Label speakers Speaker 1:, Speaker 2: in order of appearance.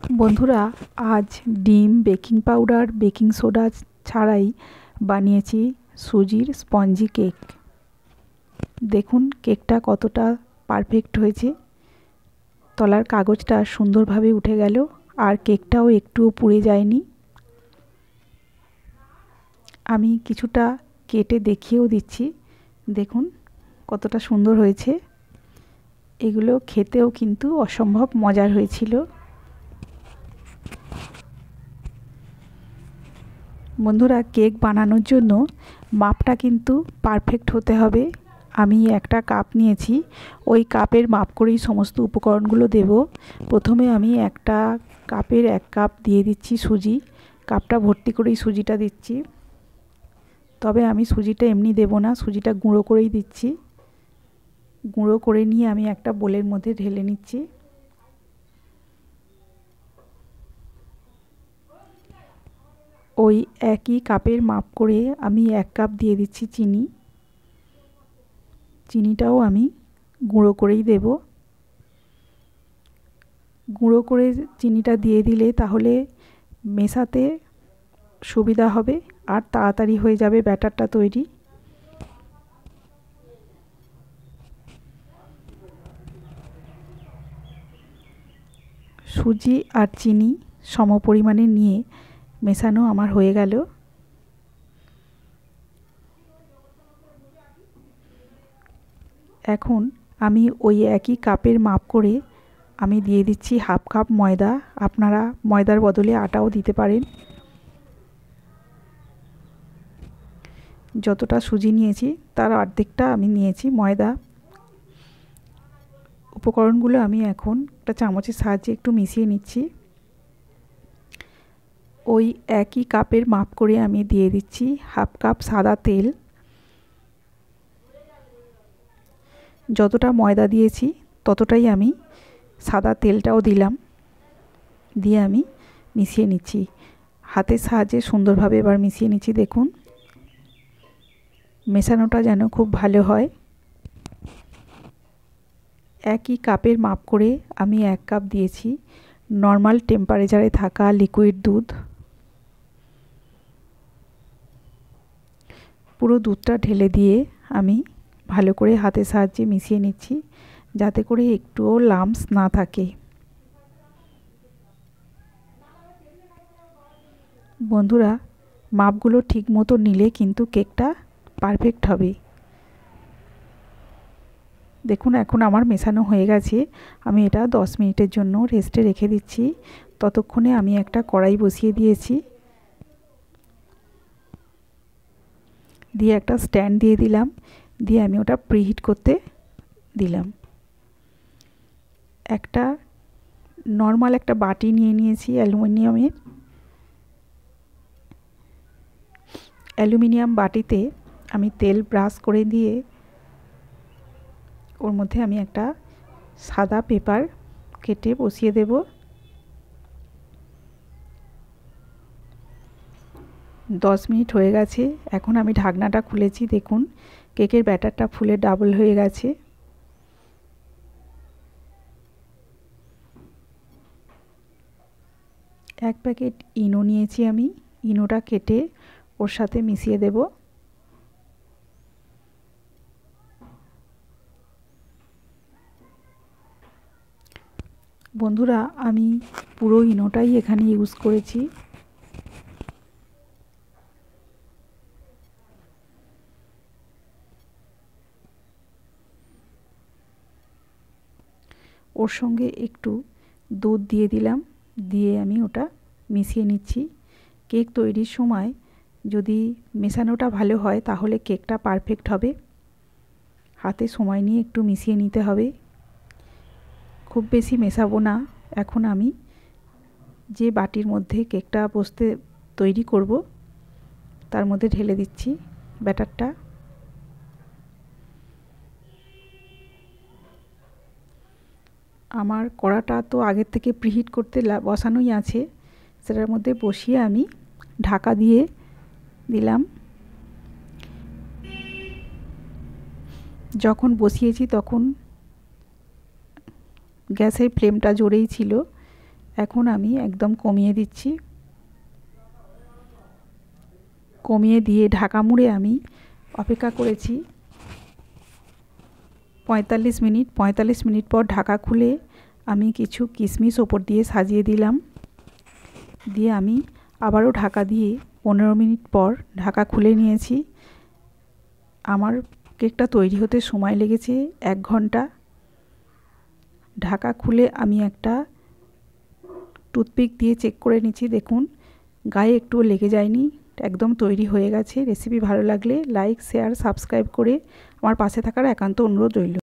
Speaker 1: বন্ধুরা, আজ ডিম, বেকিং পাউডার, বেকিং সোডা ছাড়াই বানিয়েছি সুজির স্পঞ্জি কেক। দেখুন কেকটা কতটা পারফেক্ট হয়েছে। তলার কাগজটা সুন্দরভাবে উঠে গেল আর কেকটাও একটুও পুড়ে যায়নি। আমি কিছুটা কেটে দেখিয়েও দিচ্ছি। দেখুন কতটা সুন্দর হয়েছে। এগুলো খেতেও কিন্তু অসম্ভব মজার হয়েছিল। বন্ধুরা, কেক বানানোর জন্য মাপটা কিন্তু পারফেক্ট হতে হবে। আমি একটা কাপ নিয়েছি, ওই কাপের মাপ করেই সমস্ত উপকরণগুলো দেব। প্রথমে আমি একটা কাপের 1 কাপ দিয়ে দিচ্ছি সুজি। কাপটা ভর্তি করেই সুজিটা দিচ্ছি। তবে আমি সুজিটা এমনি দেব না, সুজিটা গুঁড়ো করেই দিচ্ছি। গুঁড়ো করে নিয়ে আমি একটা বোলের মধ্যে ঢেলে নিচ্ছি। ওই একই কাপের মাপ করে আমি 1 কাপ দিয়ে দিচ্ছি চিনি। চিনিটাও আমি গুঁড়ো করেই দেব। গুঁড়ো করে চিনিটা দিয়ে দিলে তাহলে মেশাতে সুবিধা হবে আর তাড়াতাড়ি হয়ে যাবে ব্যাটারটা তৈরি। সুজি আর চিনি সমপরিমাণে নিয়ে মেশানো আমার হয়ে গেল। এখন আমি ওই একই কাপের মাপ করে আমি দিয়ে দিচ্ছি 1/2 কাপ ময়দা। আপনারা ময়দার বদলে আটাও দিতে পারেন। যতটা সুজি নিয়েছি তার অর্ধেকটা আমি নিয়েছি ময়দা। উপকরণগুলো আমি এখন একটা চামচের সাহায্যে একটু মিশিয়ে নিচ্ছি। ওই একই কাপের মাপ করে আমি দিয়ে দিচ্ছি 1/2 কাপ সাদা তেল। যতটা ময়দা দিয়েছি ততটাই আমি সাদা তেলটাও দিলাম। দিয়ে আমি মিশিয়ে নিচ্ছি হাতের সাহায্যে সুন্দরভাবে। এবার মিশিয়ে নিচ্ছি। দেখুন মেশানোটা যেন খুব ভালো হয়। একই কাপের মাপ করে আমি 1 কাপ দিয়েছি নর্মাল টেম্পারেচারে থাকা লিকুইড দুধ। পুরো দুধটা ঢেলে দিয়ে আমি ভালো করে হাতের সাহায্যে মিশিয়ে নিচ্ছি, যাতে করে একটুও লাম্পস না থাকে। বন্ধুরা, মাপগুলো ঠিক মতো নিলে কিন্তু কেকটা পারফেক্ট হবে। দেখুন এখন আমার মেশানো হয়ে গেছে। আমি এটা 10 মিনিটের জন্য রেস্টে রেখে দিচ্ছি। ততক্ষণে আমি একটা কড়াই বসিয়ে দিয়েছি, দিয়ে একটা স্ট্যান্ড দিয়ে দিলাম। দিয়ে আমি ওটা প্রিহিট করতে দিলাম। একটা নর্মাল একটা বাটি নিয়ে নিয়েছি অ্যালুমিনিয়ামের। অ্যালুমিনিয়াম বাটিতে আমি তেল ব্রাশ করে দিয়ে ওর মধ্যে আমি একটা সাদা পেপার কেটে বসিয়ে দেব। 10 মিনিট হয়ে গেছে। এখন আমি ঢাকনাটা খুলেছি। দেখুন কেকের ব্যাটারটা ফুলে ডাবল হয়ে গেছে। এক প্যাকেট ইনো নিয়েছি আমি। ইনোটা কেটে ওর সাথে মিশিয়ে দেব। বন্ধুরা, আমি পুরো ইনোটাই এখানে ইউজ করেছি। ওর সঙ্গে একটু দুধ দিয়ে দিলাম। দিয়ে আমি ওটা মিশিয়ে নিচ্ছি। কেক তৈরির সময় যদি মেশানোটা ভালো হয় তাহলে কেকটা পারফেক্ট হবে। হাতে সময় নিয়ে একটু মিশিয়ে নিতে হবে। খুব বেশি মেশাবো না। এখন আমি যে বাটির মধ্যে কেকটা তৈরি করব তার মধ্যে ঢেলে দিচ্ছি ব্যাটারটা। আমার কড়াটা তো আগের থেকে প্রিহিট করতে বসানোই আছে। সেটার মধ্যে বসিয়ে আমি ঢাকা দিয়ে দিলাম। যখন বসিয়েছি তখন গ্যাসের ফ্লেমটা জোরেই ছিল। এখন আমি একদম কমিয়ে দিচ্ছি। কমিয়ে দিয়ে ঢাকা মুড়ে আমি অপেক্ষা করেছি 45 মিনিট। 45 মিনিট পর ঢাকা খুলে আমি কিছু কিশমিশ ওপর দিয়ে সাজিয়ে দিলাম। দিয়ে আমি আবারও ঢাকা দিয়ে 15 মিনিট পর ঢাকা খুলে নিয়েছি। আমার কেকটা তৈরি হতে সময় লেগেছে 1 ঘন্টা। ঢাকা খুলে আমি একটা টুথপিক দিয়ে চেক করে নিচ্ছি, দেখুন গায়ে একটুও লেগে যায়নি, একদম তৈরি হয়ে গেছে। রেসিপি ভালো লাগলে লাইক, শেয়ার, সাবস্ক্রাইব করে আমার পাশে থাকার একান্ত অনুরোধ রইল।